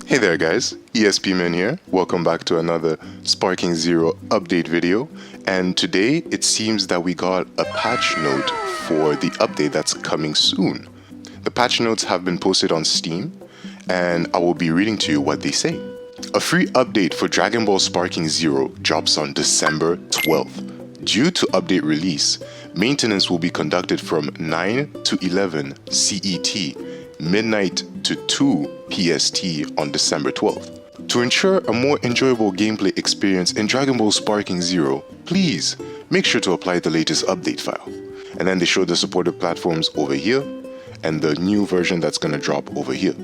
Hey there guys, ESPman here. Welcome back to another Sparking Zero update video. And today it seems that we got a patch note for the update that's coming soon. The patch notes have been posted on Steam and I will be reading to you what they say. A free update for Dragon Ball Sparking Zero drops on December 12th. Due to update release, maintenance will be conducted from 9 to 11 CET, midnight to 2 PST on December 12th. To ensure a more enjoyable gameplay experience in Dragon Ball Sparking Zero, please make sure to apply the latest update file. And then they show the supported platforms over here and the new version that's going to drop over here.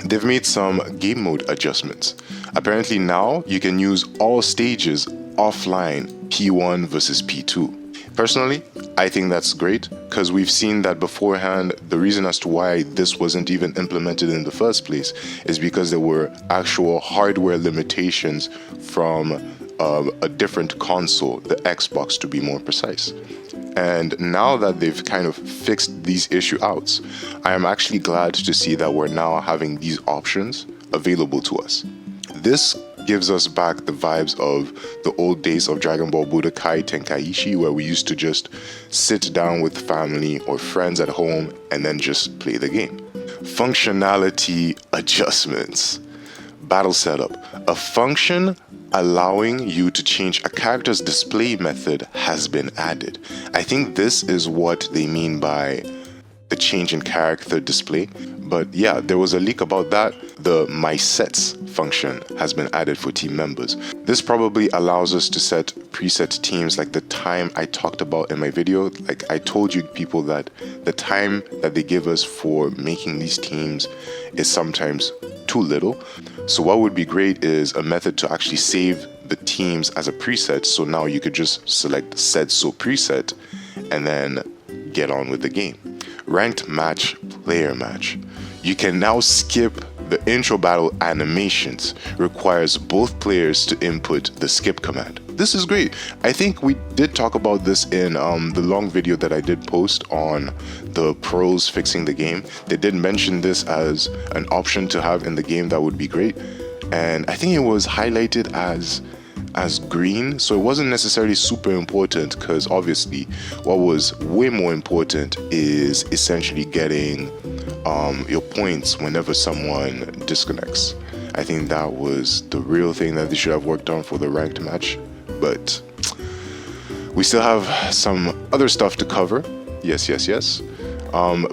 They've made some game mode adjustments. Apparently now you can use all stages offline, P1 versus P2. Personally, I think that's great because we've seen that beforehand. The reason as to why this wasn't even implemented in the first place is because there were actual hardware limitations from a different console, the Xbox to be more precise. And now that they've kind of fixed these issue outs, I am actually glad to see that we're now having these options available to us. This gives us back the vibes of the old days of Dragon Ball Budokai Tenkaichi, where we used to just sit down with family or friends at home and then just play the game. Functionality adjustments. Battle setup. A function allowing you to change a character's display method has been added. I think this is what they mean by the change in character display. But yeah, there was a leak about that. The My Sets function has been added for team members. This probably allows us to set preset teams like the time I talked about in my video. Like I told you people that the time that they give us for making these teams is sometimes too little. So what would be great is a method to actually save the teams as a preset. So now you could just select set so preset and then get on with the game. Ranked match, player match. You can now skip the intro battle animations. Requires both players to input the skip command. This is great. I think we did talk about this in the long video that I did post on the pros fixing the game. They did mention this as an option to have in the game that would be great. And I think it was highlighted as green, so it wasn't necessarily super important because obviously what was way more important is essentially getting your points whenever someone disconnects. I think that was the real thing that they should have worked on for the ranked match, but we still have some other stuff to cover. Yes.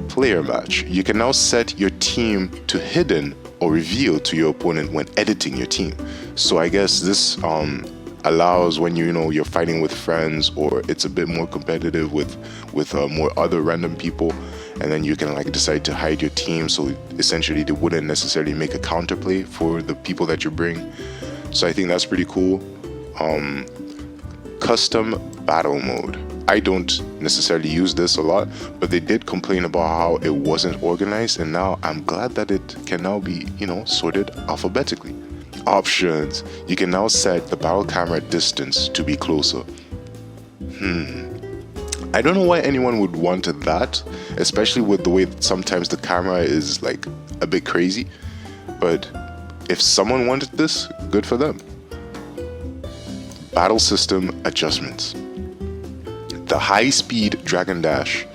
Player match. You can now set your team to hidden or reveal to your opponent when editing your team. So I guess this allows when you're fighting with friends or it's a bit more competitive with more other random people, and then you can like decide to hide your team so essentially they wouldn't necessarily make a counterplay for the people that you bring. So I think that's pretty cool. Custom battle mode. I don't necessarily use this a lot, but they did complain about how it wasn't organized, and now I'm glad that it can now be, sorted alphabetically. Options. You can now set the battle camera distance to be closer. I don't know why anyone would want that, especially with the way that sometimes the camera is like a bit crazy, but if someone wanted this, good for them. Battle system adjustments. The high-speed Dragon Dash,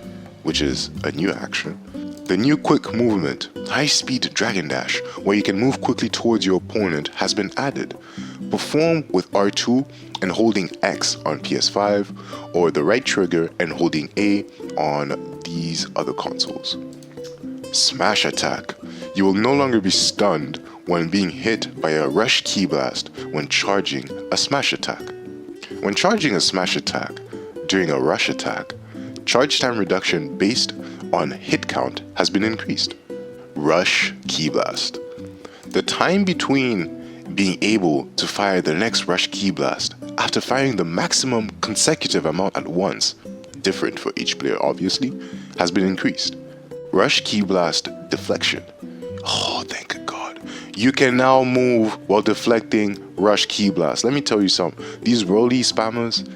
which is a new action. The new quick movement, high-speed Dragon Dash, where you can move quickly towards your opponent, has been added. Perform with R2 and holding X on PS5, or the right trigger and holding A on these other consoles. Smash attack. You will no longer be stunned when being hit by a rush key blast when charging a smash attack. When charging a smash attack, during a rush attack, charge time reduction based on hit count has been increased. Rush Key Blast. The time between being able to fire the next Rush Key Blast after firing the maximum consecutive amount at once, different for each player obviously, has been increased. Rush Key Blast Deflection. Oh, thank God. You can now move while deflecting Rush Key Blast. Let me tell you something. These rolly spammers,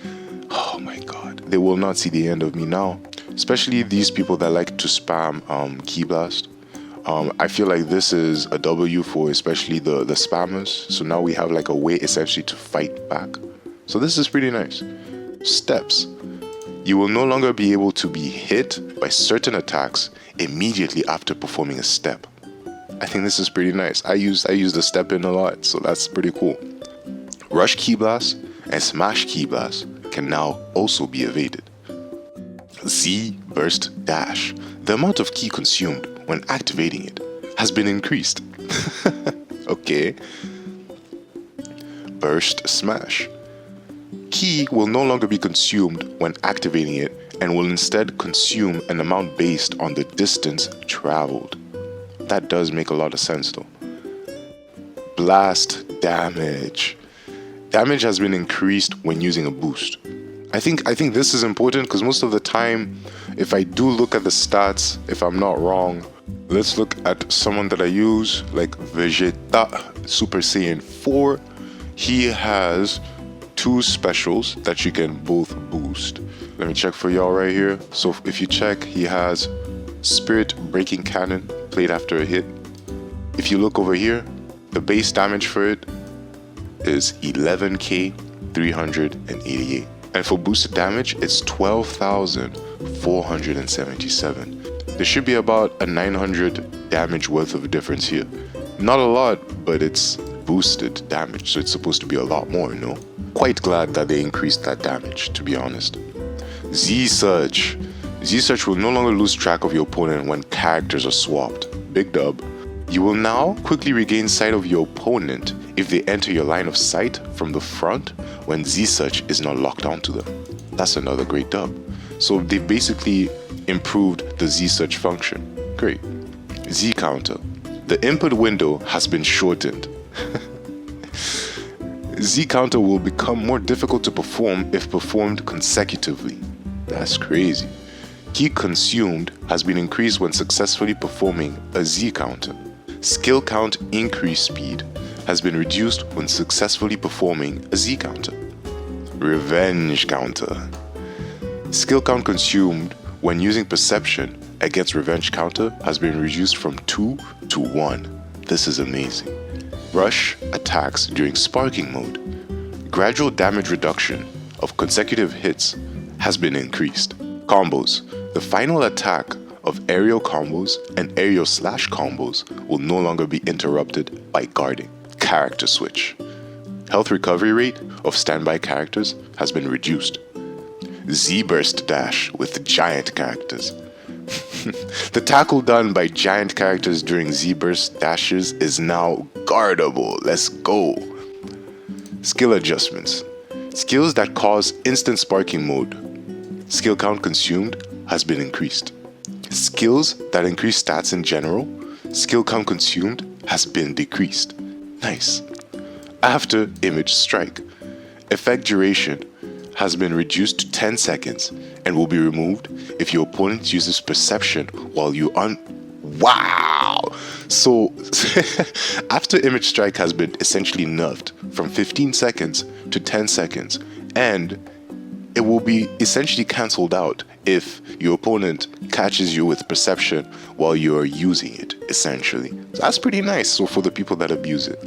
oh my God, they will not see the end of me now. Especially these people that like to spam Key Blast. I feel like this is a W for especially the spammers. So now we have like a way essentially to fight back. So this is pretty nice. Steps. You will no longer be able to be hit by certain attacks immediately after performing a step. I think this is pretty nice. I use the step in a lot, so that's pretty cool. Rush Ki Blast and Smash Ki Blast can now also be evaded. Z Burst Dash. The amount of ki consumed when activating it has been increased. Okay. Burst Smash. Ki will no longer be consumed when activating it and will instead consume an amount based on the distance traveled. That does make a lot of sense though. Blast Damage. Damage has been increased when using a boost. I think this is important because most of the time, if I do look at the stats, if I'm not wrong, let's look at someone that I use, like Vegeta Super Saiyan 4. He has 2 specials that you can both boost. Let me check for y'all right here. So if you check, he has Spirit Breaking Cannon, played after a hit. If you look over here, the base damage for it is 11k 388. And for boosted damage, it's 12,477. There should be about a 900 damage worth of difference here. Not a lot, but it's boosted damage, so it's supposed to be a lot more, you know? Quite glad that they increased that damage, to be honest. Z-Search. Z-Search will no longer lose track of your opponent when characters are swapped. Big dub. You will now quickly regain sight of your opponent if they enter your line of sight from the front when Z-Search is not locked onto them. That's another great dub. So they basically improved the Z-Search function. Great. Z-Counter. The input window has been shortened. Z-Counter will become more difficult to perform if performed consecutively. That's crazy. Ki consumed has been increased when successfully performing a Z-Counter. Skill count increase speed has been reduced when successfully performing a Z-Counter. Revenge Counter. Skill count consumed when using Perception against Revenge Counter has been reduced from 2 to 1. This is amazing. Rush attacks during Sparking mode. Gradual damage reduction of consecutive hits has been increased. Combos. The final attack of aerial combos and aerial slash combos will no longer be interrupted by guarding. Character switch. Health recovery rate of standby characters has been reduced. Z-Burst Dash with giant characters. The tackle done by giant characters during Z-Burst dashes is now guardable. Let's go. Skill adjustments. Skills that cause instant sparking mode. Skill count consumed has been increased. Skills that increase stats in general, skill count consumed has been decreased. Nice. After Image Strike. Effect duration has been reduced to 10 seconds and will be removed if your opponent uses Perception while you Wow! So, after Image Strike has been essentially nerfed from 15 seconds to 10 seconds, and it will be essentially cancelled out if your opponent catches you with Perception while you are using it, essentially. So that's pretty nice, so for the people that abuse it.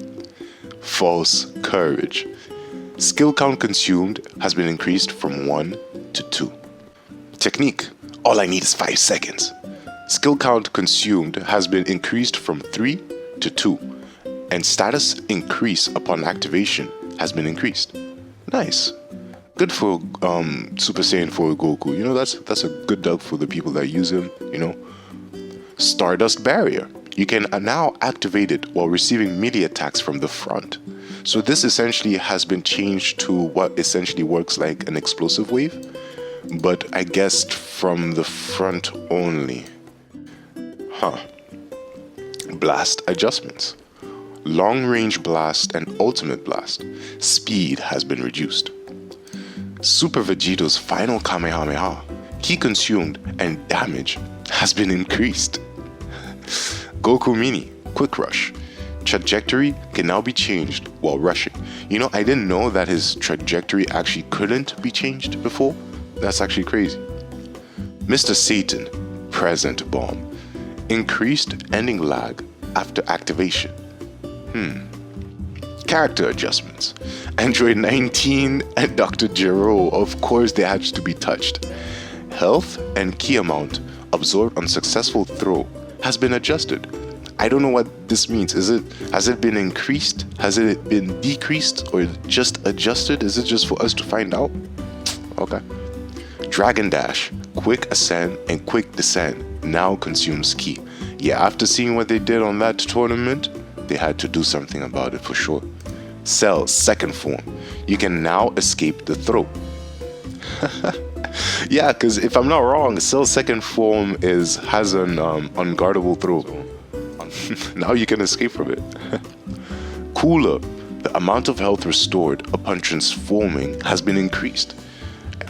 False Courage. Skill count consumed has been increased from 1 to 2. Technique. All I need is 5 seconds. Skill count consumed has been increased from 3 to 2. And status increase upon activation has been increased. Nice. Good for Super Saiyan 4 Goku. You know, that's a good dub for the people that use him, you know. Stardust Barrier. You can now activate it while receiving melee attacks from the front. So this essentially has been changed to what essentially works like an explosive wave, but I guess from the front only. Blast adjustments. Long range blast and ultimate blast. Speed has been reduced. Super Vegeto's final Kamehameha. Ki consumed and damage has been increased. Goku Mini, Quick Rush. Trajectory can now be changed while rushing. You know, I didn't know that his trajectory actually couldn't be changed before. That's actually crazy. Mr. Satan, Present Bomb. Increased ending lag after activation. Character adjustments. Android 19 and Dr. Gero, of course they had to be touched. Health and key amount absorbed on successful throw has been adjusted. I don't know what this means. Has it been increased? Has it been decreased or just adjusted? Is it just for us to find out? Okay. Dragon Dash, quick ascend and quick descend now consumes key. Yeah, after seeing what they did on that tournament, they had to do something about it for sure. Cell second form. You can now escape the throw. Yeah, because if I'm not wrong, Cell second form has an unguardable throw. Now you can escape from it. Cooler. The amount of health restored upon transforming has been increased.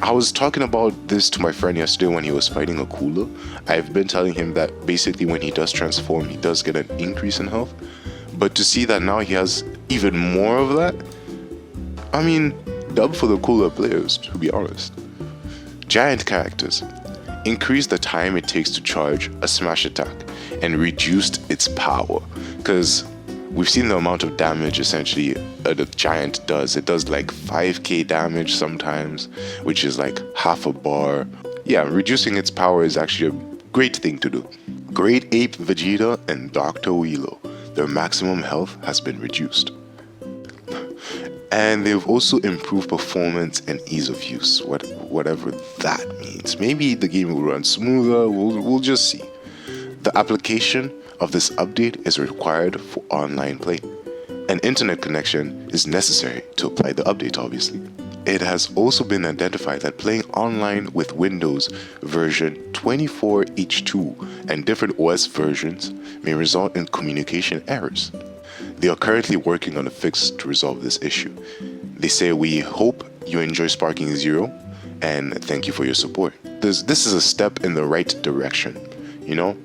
I was talking about this to my friend yesterday when he was fighting a cooler. I've been telling him that basically when he does transform, he does get an increase in health. But to see that now he has even more of that, I mean, dub for the cooler players, to be honest. Giant characters. Increase the time it takes to charge a smash attack and reduced its power. Because we've seen the amount of damage essentially the giant does. It does like 5k damage sometimes, which is like half a bar. Yeah, reducing its power is actually a great thing to do. Great Ape Vegeta and Dr. Wheelo. Their maximum health has been reduced. And they've also improved performance and ease of use, whatever that means. Maybe the game will run smoother, we'll just see. The application of this update is required for online play. An internet connection is necessary to apply the update, obviously. It has also been identified that playing online with Windows version 24H2 and different OS versions may result in communication errors. They are currently working on a fix to resolve this issue. They say, "We hope you enjoy Sparking Zero and thank you for your support." This is a step in the right direction, you know?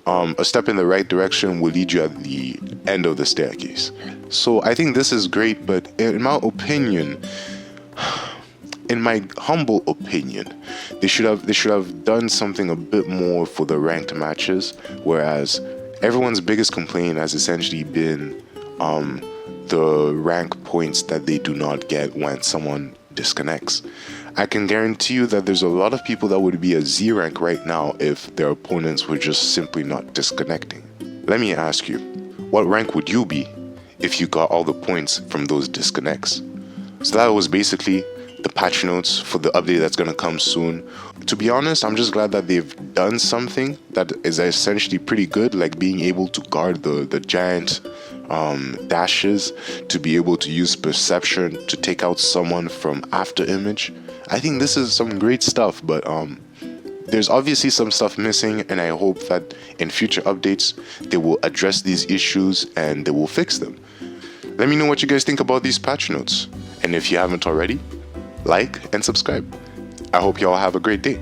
A step in the right direction will lead you at the end of the staircase. So I think this is great, but in my opinion, in my humble opinion, they should have done something a bit more for the ranked matches, whereas everyone's biggest complaint has essentially been the rank points that they do not get when someone disconnects. I can guarantee you that there's a lot of people that would be a Z rank right now if their opponents were just simply not disconnecting. Let me ask you, what rank would you be if you got all the points from those disconnects? So that was basically the patch notes for the update that's going to come soon. To be honest, I'm just glad that they've done something that is essentially pretty good, like being able to guard the giant dashes, to be able to use perception to take out someone from after image. I think this is some great stuff, but there's obviously some stuff missing, and I hope that in future updates they will address these issues and they will fix them. Let me know what you guys think about these patch notes, and if you haven't already, like and subscribe. I hope you all have a great day.